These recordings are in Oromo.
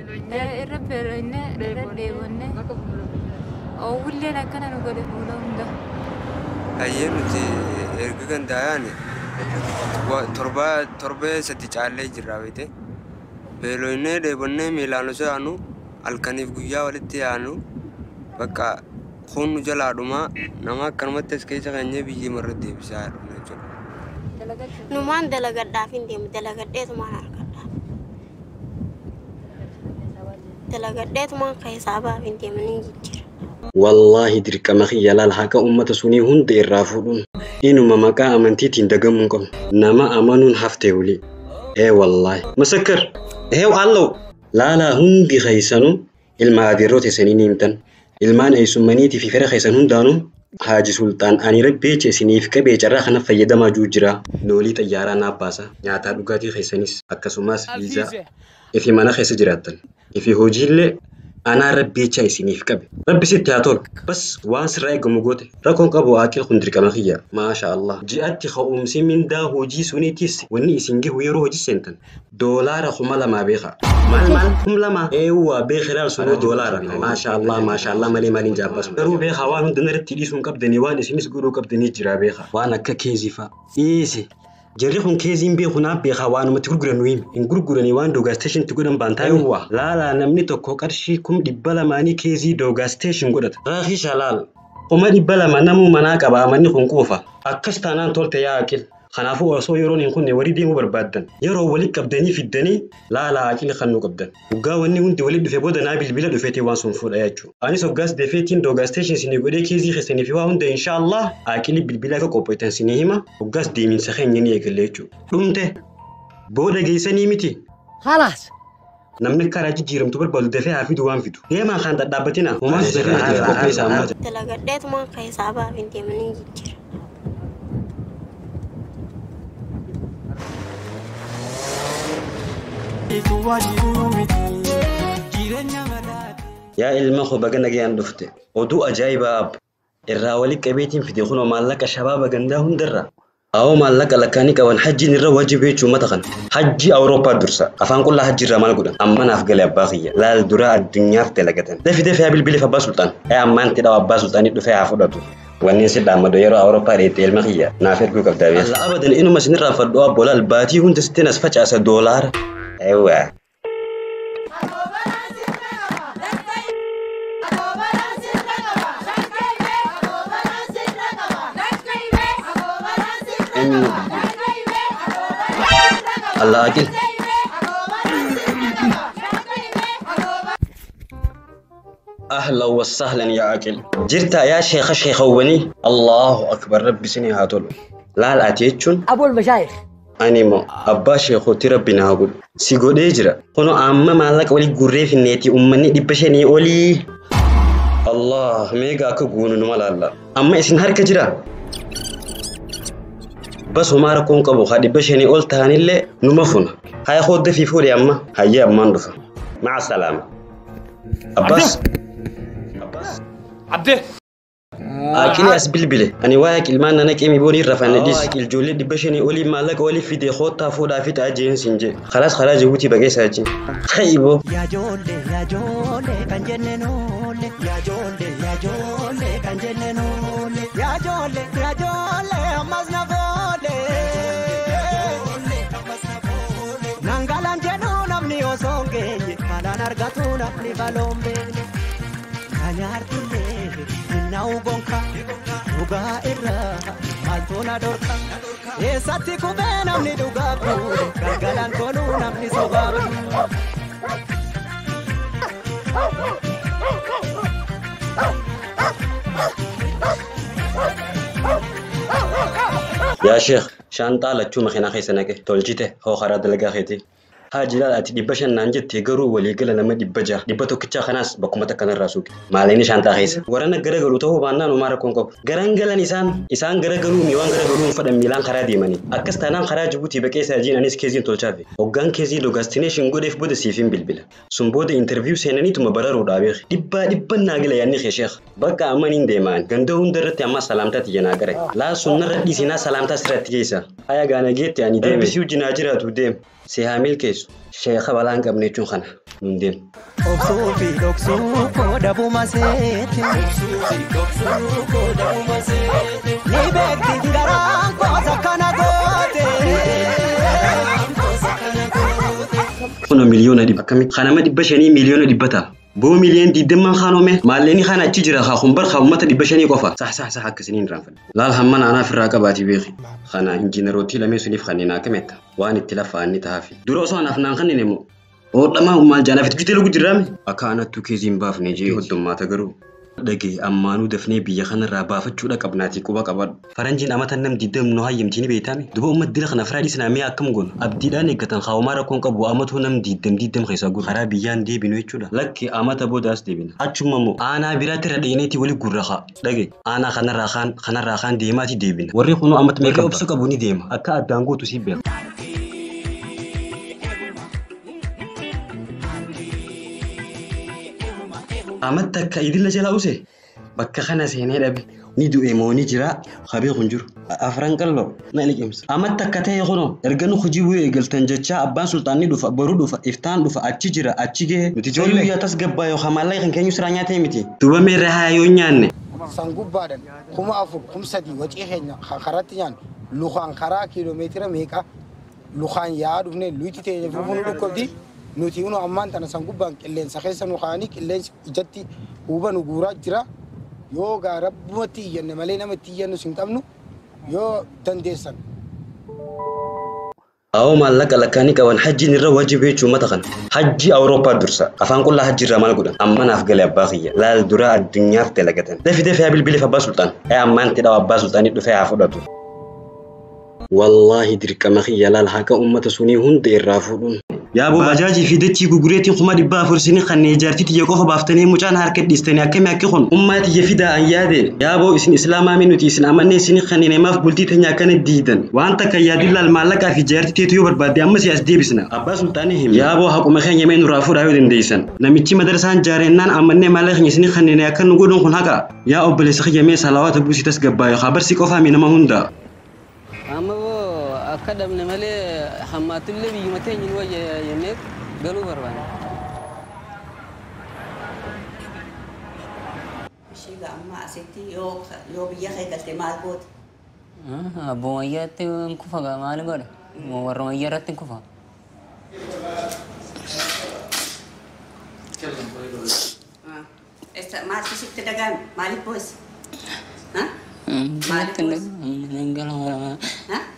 Irrebeelloyne deebonne oowwilleen akkana nu godhe fuula hunda. Hayyee nuti erga gandaayaan torbee sadi caallee jirra beete. Beelloyne deebonne miilaan osoo yaanu halkaniif guyyaa walitti yaanu bakka kun nu jalaadhuma nama akkanumatti as keessa keenyee biyyee marra deebisaa jedhama jechuudha. Numaan dalagadhaaf hin deemu dalagadheetumaan harkadha. Dalagadheetumaan keessaabaaf hin deemanii jijjiira. Wallahi dirqama khiyyalaal haqa ummata sunii hunda irraa fuudhuun inuma maqaa amantiitiin dagamuun qabu nama amanuun haftee wali. Wallahi masakkar allow laalaa hundi keessanuu ilma adeerroota isanii himtan ilmaan eessumaniitii fi fira keessan hundaanuu Haji Sultaan ani rabbeeche isiniif qabee carraa kana fayyadamaa jira loolii xayyaaraa naaf baasa nyaataa dhugaatii keessanis akkasumas viizaa ifi mana keessa jiraattan ifi hojiillee أنا ربي شيء سنيف كبي ربي ست هاتول بس وانس رايق مجود ركون قبو أكل خندر كما هي ما شاء الله جاءت خوم سمين دا هوجي سونيتيس وني سنجي ويرو هوجي سنتن دولار خملا ما بيخا مال خملا ما أيوة بيخرال سنو دولار ما شاء الله مالي مالين جابس برو بيخا وان دنر تيليسون كب دنيوان اسميس قولو كب دني جرا بيخا وانا ككيزيفا إيزي جريهم كيزين بيخونا بيخوان متغرغرنويم إن غرغرني وان دوغا ستيشن تقولن بانتايو لا نمني توكو قرشي كم دبلا ماني كيزي دوغا ستيشن غدت راخي شلال كما دبلا ما نمو مناقه با ماني خنقوفا اكشتانان تولت يا اكل خنافو وسو يرون ان كوني وريدي مبربادن يرو ولي قبدني في الدني لا اكل خنو قبدن وغا وني وندي ولي دفي بودا نابل بلا دفيتي وان سون فود اياچو اني سو غاس دفيتين دوغا ستيشن سيني غودي كيزي خسني في واوند ان شاء الله اكل بالبلا كوبيتنسي نيما وغاس دي من سخن ني يكليچو دمته بودا جيسني متي خلاص نمني كراجي جيرم تبر بول دفي عفيد وان فيدو ديما خان دابتينا وما سيري كوبي سامو دلغدت ما كيسابا بنتي مني جير يا المخو بغنا جيان دفته ودو اجايب اب الراولي كبيتين في دخول مالك شباب غنداهم درا او مالك لكاني كون حج نرا واجب يچو متخن حج اوروبا درسا افان كل حج رمال غدن اما نافغل اباخيه لا درا الدنيا فتلغتن دفي بالبلي فبا سلطان اما انت دو ابا سلطان دفي عفدتو واني سيدا مدو يرو اوروبا ريت المخيه نافر كو كبداوي لا ابدا انه مسن رافدو ابولا الباتي هون تستنس فچاس دولار ايوه الله أكل أهلا وسهلا يا أكل جرتا يا شيخ وني الله أكبر ربي سني هاتول لا أتيتشون أبو المشايخ أنيمو أبا شيخو تربينا هقول سيقول إجرا كونو أما مالك ولي قريف النيتي أمني دبشني أولي الله ميغا كقونو نمال الله أما إسن هارك جرا بس هما ركون قبو خادي بشني قلت هانيلي نمفون هاي خود في فوري أما هيا أمان دفع مع السلامة أباس عبده أكيد أسبلبلة أنا واقع المان أنا كمي بوني رفعنا ديس الجولة دي بشني أولي مالك أولي في دي خود تافو دافت أجين سنجي خلاص جبوتي بقى ساجين خيبو يا جولة كان جننولي يا جولة كان جننولي يا جولة مزنبولي نانغالان جنو نمني وسونجي كالان أرغتو نمني بالومبي كانيارتي ناو غونكا دوغا إرا مالتونا دوركا إيساتي كوبي نمني دوغا بوري كالغالان كونو نمني سوغا يا شيخ شانتا لچو مخينا خيسنك تولجيته هو خراد لغا خيتي هاجلال اتي دبشن نانجت تيغرو ولي گلا لما دبجا دبتو كچا خناس بكمتا كن راسوك ماليني شانتا خيس ورنا گرگلو تو بانا نو مارا كونكو گرانگلن اسان گرگلو ميوان گرگلو فدم ميلان خرادي مني اكستانان خراج بوتي بكيسا جين انيس كيزين تولچافي اوغان كيزي لو گاستينيشن گودف بود سيفين بلبل سمبود انترفيو سينني تو مبررو دابيخ دبا ناگلا يعني خي شيخ بقى امانين ديمان گندو درت اما سلامتا تينا گري لا سنر دي سينا سلامتا سرت جيسا ايا غانا گيت يعني ديم بيسيو جناجرا تو ديم سيهاميل كيس شيخ بلان قبني چون خنا Nundeen. Obsuu fi dhoksuu kooda bumaseeti. Ni beekti garaan koosa kana goote. Kuna miliyoona dhibba akkamii kanama 500 miliyoona dhibbata. Boo miliyoon 20 khanome maalleeni kana achi jira haa khumbar haa ummata 500 qofa. Sax akkasiniin raanfadha. Laal hamman anaa firraa qabaati beeki. Kana injiinerooti lamee suniif kanneen akkametta waan itti lafaanni taafi. Dura osoo anaaf naan kanneen immoo oodhamaa maal jaanaaf itti lugu jiraame akka anattuu keessiin baafne jee hoddummaata garuu dhagee ammaanuu dafnee biyya kanarraa baafachuudha qabnaatii quba qabadhu. Faranjiin amatan nam diddam nu hayyamtiin beeytaame duba ummat dila kana firaadii sinaamee akkam goon abdiidhaan eeggatan haawamaa rakkoon qabu amatu nam diddam keessa gur karaa biyyaan deebinu jechuudha. Lakki amata boodaas deebina. Achuma immoo aanaa biraatti irra dheeneetii wali gurraha dhagee aanaa kanarraa kaan deemaati deebina. Warri kunuu amat meeqa obsa qabu ni deema akka addaan gootu si beeku. Amat takka idilla jala use bakka kana seenee dhabe ni du'e moo ni jira khabee kun jiru afran qallo na liqimsa amat takka ta'e kuno erga nu hojii bu'ee eegaltan jecha abbaan sultaanni dhufa boru dhufa iftaan dhufa achi jira achi gee nuti ijoollee yaa tas gabbaa yoo hamallaa kan keenyu sirraa nyaatee miti duba meerre haa yoo nyaanne sangubbaadhan kuma afur kumsadi wacii keenya karatti nyaan lukaan karaa kiiloomeetira meeqa lukaan yaa dhufne luyti ta'e fufuun dhukkobdi nuti uno ammaan tana sangubbaan qilleensa keessa nu kaanii qilleensi ijatti hubanu guuraa jira yoo gaarabbumatti iyyanne malee nama itti iyyannu sin qabnu yoo dandeessan. Awo maallaqa lakkaanii qaban hajjiin irra wajjibee chuumata kana hajji Awurooppaa dursa afaan qullaa hajji irraa maal godhan ammanaaf galee abbaa kiyya laal duraa addunyaaf dalagatan dafitee fi bilbileef abbaa sultaan ammaan tidhaw abbaa sultaanii dhufee haa fudhatu. Wallahi dirqama kiyya laal haqa ummata sunii hunda irraa fuudhuun. Yaaboo bajaajii fi dachii gugureetiin kuma dhibbaa afursanii kanneen ijaartitti qofa baaftanii mucaan harka dhistanii akkami akka kun ummaati yefida an yaade yaaboo isin islaamaa minuti isin amanne isin kanneen namaaf bultii tanya akkana diidan waan takka yaadin laal maallaqaa fi ijaartitti yoo barbaadde amma siyaas deebisna abbaa sultaanii him yaaboo haquma keenya mee nuraa fuudhaa yoo dandeessan namichi madarsaan jaarennaan amanne maallaqni isin kanneen akka nu godhun kun haqa yaa obboleessa kiyya mee salawaata buusitas gabbaayo habarsi qofaa mi nama hunda kadam ne male hamatulle bi yumate nyin wa yene galu barban shiga amma asiti yo biya khaydate malbot bon ayate kufa ga mal gol mo warro ayaratin kufa esta mal sitte dagan malipos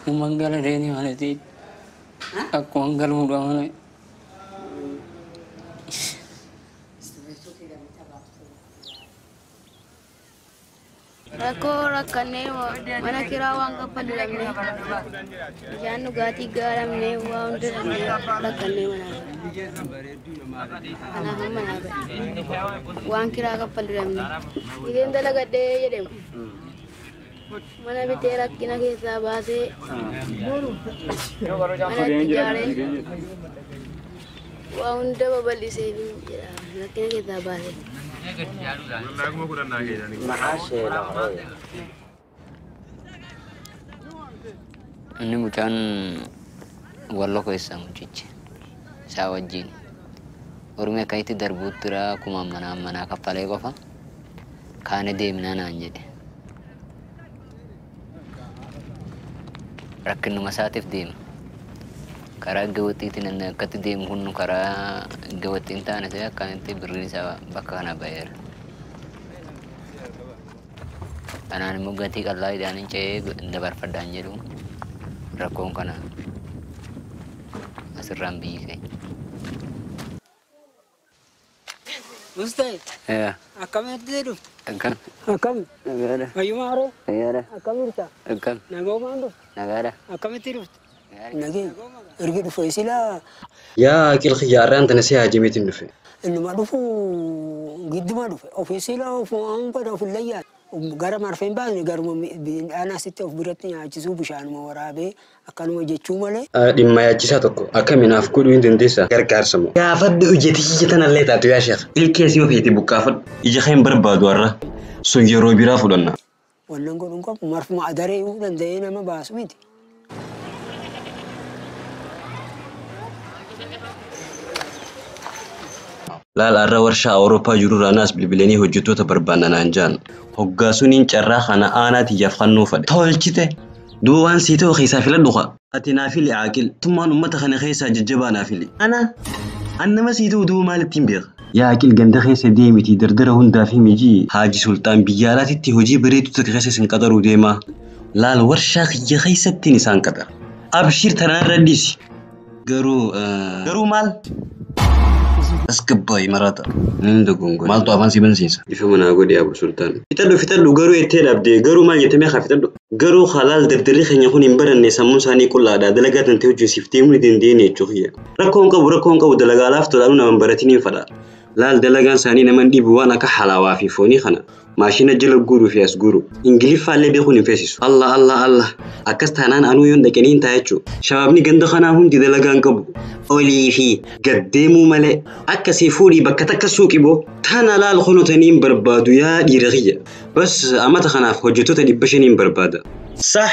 Manggala reni mana ti? Aku anggal muda mana? Rako rakane mana kira wang kapal lamne. Janu gati garam ne wa undur ne rakane mana. Ana hamana ba. Wang kira kapal lamne. Iden dala gade yedem. Mana bitera kina ke sabase mana tijare wa unda babali se kina ke sabase ini bukan wallo ko isang cici sawajin urme kaiti darbutra kuma mana kapale ko fa kane de minana anjede rakin masatif dim kara gawati tinan kati dim hunnu kara gawati intana saya kan ti beri sa bakana bayar anan mugati Allah idanin ce dabar fadan jedu rakon kana asram bi kai Ustaz. Ya. Akam itu. Akam. Akam. Nagara. Ayu maro. Nagara. Akam itu. Akam. Nago mando. Nagara. Akam itu. Nagi. Ergi du faisila. Ya akil khiyaraan tanasi hajimetin dufe. Innu madufu giddu madufu. Ofisila fu an pada fulayya. Gara marfen ba ni garu ana sitte of biratti nyaachisu bishaan mo waraabe akkanuma jechuu malee dhimma yaachisaa tokko akkaminaaf godhuu hin dandeessaa gargaarsamu gaafadhu ijjetii tanallee taatu yaa sheekh ilkees yoo feete bukkaafadhu ija keen barbaadu har'a sun yeroo biraa fudhanna wannan godhun qabu marfuma adaree danda'ee nama baasu miti. laal arra warshaa Awurooppaa jirurraa naas bilbilanii hojjettoota barbaannan anjaan hoggaasuniin carraa kana aanaatiyaaf kannuu fadhe tolchite duuba waan sii ta'u keessaa filadhu qa ati naafili aaqil tummaan ummata kana keessaa jajjabaa naafili annama sii ta'u duuba maalittiin beeka yaa aaqil ganda keessa deemiti dardara hundaa fi mijii haaji sultaan biyya alaatitti hojii bareedu takka keessa isin qaxaruu deemaa laal warshaa kiyya keessattiin isaan qaxara abshir tanaan raddisi garuu maal asgabbaay marata ninda gongo maaltu afaan si bansiisa ifa manaa godhe abu sultaan fitadhu garuu ettee dhabde garuu maal jettamee haa fitadhu garuu halaal dardalli keenya kun hin baranne sammuun isaanii qullaadha dalagaa tantee hojjeesiif deemuu ni dandeenye jechuu kiyya rakkoon qabu dalagaa laaf tolaanu naman baratiin hin fadha laal dalagaan isaanii naman dhibu waan akka halaawaa fi foonii kana maashina jala guuruu fi as guuru ingiliffaallee beekuun hin feesisu Allah akkas taanaan anuu yoon dhaqanii hin ta'a jechuu shabaabni ganda kanaa hundi dalagaan qabu olii fi gaddeemuu malee akkasii fuudhii bakka takka suuqiboo tana laal kunutanii hin barbaadu yaa dhiira kiyya bas amata kanaaf hojjettoota 500 barbaada sah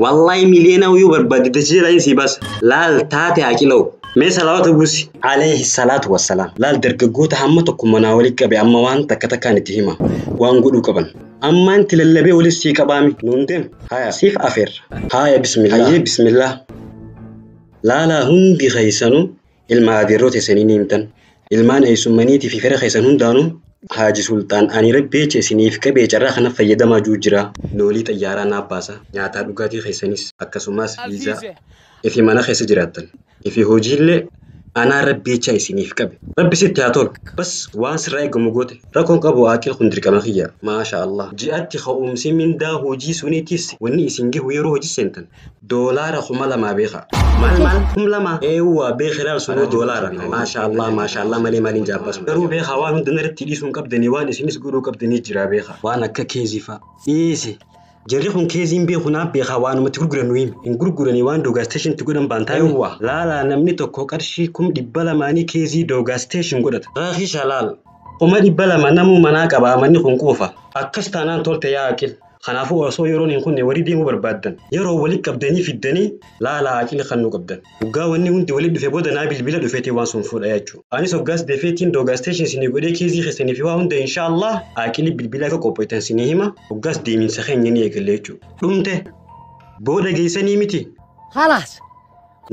wallahi miliyoona uyuu barbaade dachee laayin sii baasa laal taate haaqilawu mee salawaata buusi alayhi salaatu wassalaam laal dargaggoota hamma tokko manaa walii qabe amma waan takka takkaan itti hima waan godhuu qaban ammaan itti lallabee walis sii qabaami nuun deem haya siif afeer haya bismillah laalaa hundi keeysanu ilma adeerroota isanii ni himtan ilmaan eessummaniitii fi fira keeysan hundaanuu haaji sultaan ani rabbeecha isiniif qabee carraa kana fayyadamaa jira loolii xayyaaraa naaf baasa nyaataa dhugaatii keessanis akkasumas viizaa ifi mana keessa jiraattan ifi hojiillee anaa rabbeecha isiniif qabe rabbi sitti haa tolu bas waan sirraa eegamu goote rakkoon qabu aaqil kun dirqama kiyya maasha Allah ji'atti ka'umsi mindaa hojii suniitis wanni isin gahu yeroo hojii seentan doolaara 2,000 beeka maal 2,000 eewwa beekiraal sunuu doolaara maasha Allah malee maaliin jaabbas garuu beeka waan hunda narratti dhiisuun qabdanii waan isinis godhuu qabdanii jira beeka waan akka keezifa dhiisi jarri kun keeziin beeku naaf beekaa waanumatti gurgurannu hin gurguranii waan doogaa steeshinti godhan baantaayuwwa laalaa namni tokko qarshii 200 keezii doogaa steeshin godhata raafii shalaal 200 namuu manaa qabaa manni kun quufa akkas taanaan tolte yaa aqil kanaafuu osoo yeroon hin kunne warii deemuu barbaaddan yeroo walii qabdanii fiddanii laalaa aqili kan nu qabdan waggaa wanni hundi walii dhufe booda naa bilbila dhufeetii waan sun fuudha jechuudha anis hoggaas defeetiin doogaa steeshin isinii godhee keezii keessanii fi waa hunda inshaallah aqili bilbila akka qopheetan isinii hima hoggaas deeminsa keenya ni eegalle jechuudha dhumte booda geessanii miti خلاص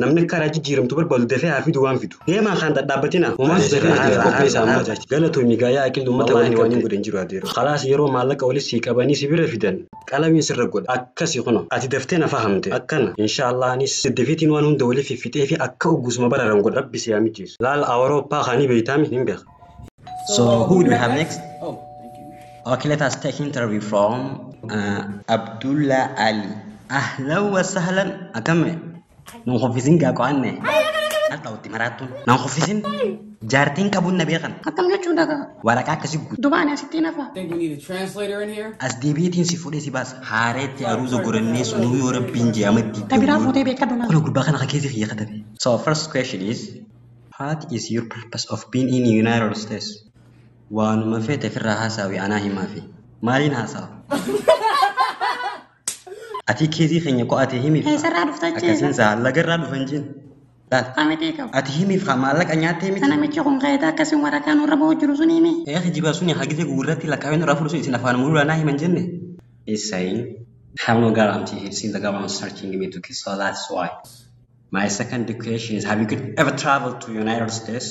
namni karaa jijjiiramtu barbaadu dafee haa fidu waan fidu deemaa kan dhadhaabbatina uumaan dafee haa qopheessaa amma jaati galatoomi gaayaa aqil uummata waan hin godhan jiru adeero khalaas yeroo maallaqa walis sii qabanii si bira fidan qalamiin sirra godha akkasi kuno ati daftee na fahamte akkana inshaallah anis defiitiin waan hunda walii fiffitee fi akka uggusuma bararan godha rabbi si yaamichiisu laal awurooppaa kaanii beeytaami hin beeka. So who do we have next? Okay, let us take interview from Abdullah Ali. Ahlan wa sahlan akame نخفزين جاكو عنه أطلعوا تمراتون نخفزين جارتين كابون نبيغن أكم يجون دكا ولا كاكسي قد دوبانة 60 نفر. Think we need a translator in here? as debitin si fude si bas harete aruzo gorenne sunu yore binje amati تبيرا فوتي بيت كدونا. كل غربا كان خكيزي في يخدم. So first question is what is your purpose of being in the United States وانو ما في تفرها هاساوي أنا هي ما في مالين هاساو أتي كذي خنيا كو أتي همي هي سر عرفت أجي أكاسين زال لا جرّا بفنجين لا قامتي كم أتي همي فخمالك أنياتي مي أنا متشوفون قيدا كسم ورا كانوا ربوا جلوسوني مي يا أخي جيبا سوني حاجة غورتي لا كائن رافلوس إنسان فان مولو أنا هي من جنة is saying have no guarantee he's seen the government searching me to kiss so that's why my second question is have you could ever travel to United States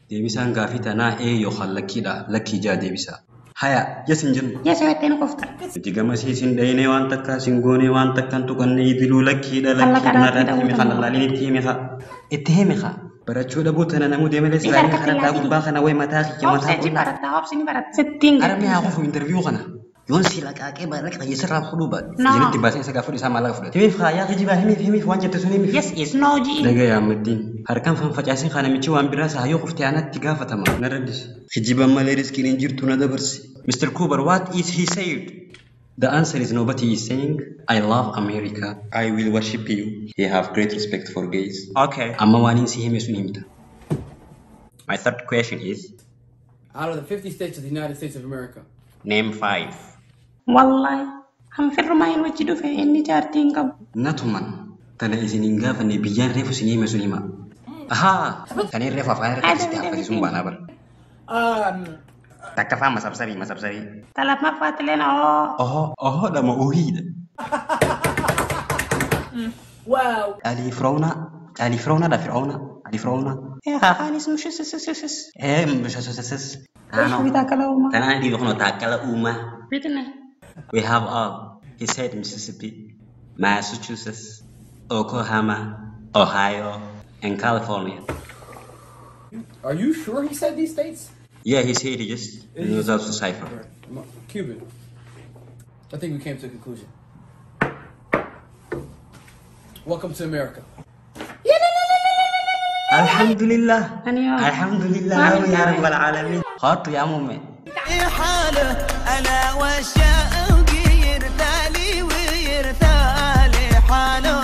debisan gafita na yo khallaki da laki ja debisa haya yasin jin يا سويتين كفتا diga masi sin dayne wan takka singone wan takkan to kan yidilu laki da laki na rati mi khalla lalini ti mi kha ittihimi kha barachu da butana namu de mele islami khana da gud ba khana way mata khi mata سيتي برات تاوب سيني برات 60 arami ha khu interview khana yon sila ka ke barak ka yisra khudu ba jini tibasa sa gafuri sama la fuda timi kha ya khijiba himi wanje tasuni mi yes is no ji daga ya muddin har kan fan facasin khana mi ci wan birasa hayo khufti anat tigafata ma naradis khijiba male riskinin jirtu na dabarsi Mr. Cooper, what is he said? The answer is nobody is saying, I love America. I will worship you. He have great respect for gays. Okay. Amma wani si hime sunimta. My third question is Out of the 50 states of the United States of America, name 5. والله هم في الرماين وجدوا في إني جارتين كم Natuman. Tana isinin gafanne biyyan refu sinime sunima. ها كان يرفع فاير كاستي سumba na bar tak faham masab-sabi Talap ma fatilen oh da ma uhida Wow. Ali Firauna da Fir'auna يا خاني اسمه شو سس مش سس ايش بتاكل أمه؟ أنا دي بخنو تاكل أمه بيتنا We have all he said Mississippi, Massachusetts, Oklahoma, Ohio, and California. Are you sure he said these states? Yeah, he said he just knows how to cipher. Cuban. I think we came to a conclusion. Welcome to America. Alhamdulillah. Alhamdulillah ya Rabbal Alamin. خاطر يا مؤمن. حاله أنا وشوقي يرثالي ويرثالي حاله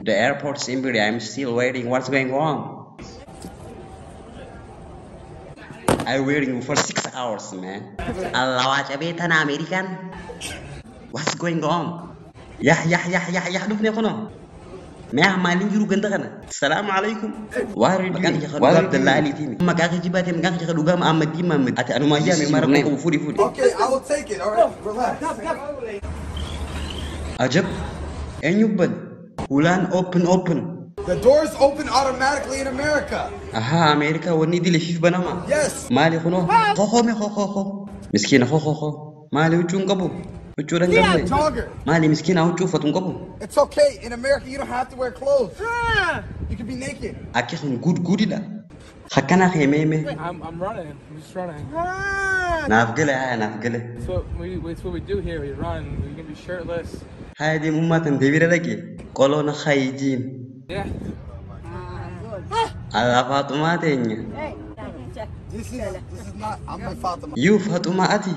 The airport's empty. I'm still waiting. What's going on? I'm waiting for 6 hours, man. Allah ajabetan American. What's going on? Yah, dufne kono. Meh malin juru ganda kana. Assalamu alaikum. Warid Abdullah Ali timi. Magaki jibate magaki kaduga Muhammad Muhammad. Ati anu maja me mara ko fudi. Okay, I will take it. All right, relax. Ajab. Enyuban. Ulan open. The doors open automatically in America. Aha, America wani dile fif banama. Yes. Mali kono. Kho. Miskina kho. Mali uchun gabu. Uchuran gabu. Mali miskina uchu fatun gabu. It's okay. In America, you don't have to wear clothes. You can be naked. Akihun good ila. Hakana khememe. I'm running. I'm just running. Nafgale. It's what we do here. We run. We can be shirtless. هذه مماتن دبيرة لكي قولونا خايجين Yeah. على فاطمة تينيا This is not. I'm my Fatima. يو فاطمة أتي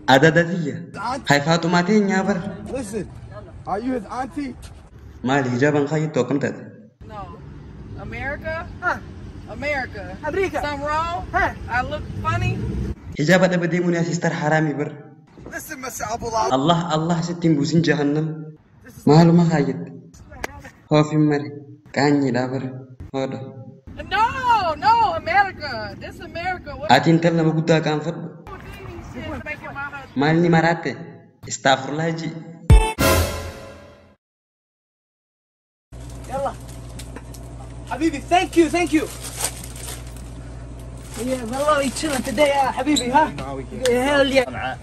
أدادية هاي فاطمة تينيا بر Listen, are you his auntie? ما الهجاب خايج توكم تد No. America? America. Something wrong? I look funny? هجاب هذا بدي مني أسيستر حرامي بر Listen, Mr. Abullah. الله ستين بوسين جهنم ماله ما خايج هو في مري كاني دابر هذا No, America. This America. What أتين تلا بقولها كان فرد مالني مراتة استغفر الله جي يلا حبيبي thank you Yeah, والله chilling today يا حبيبي ها hell yeah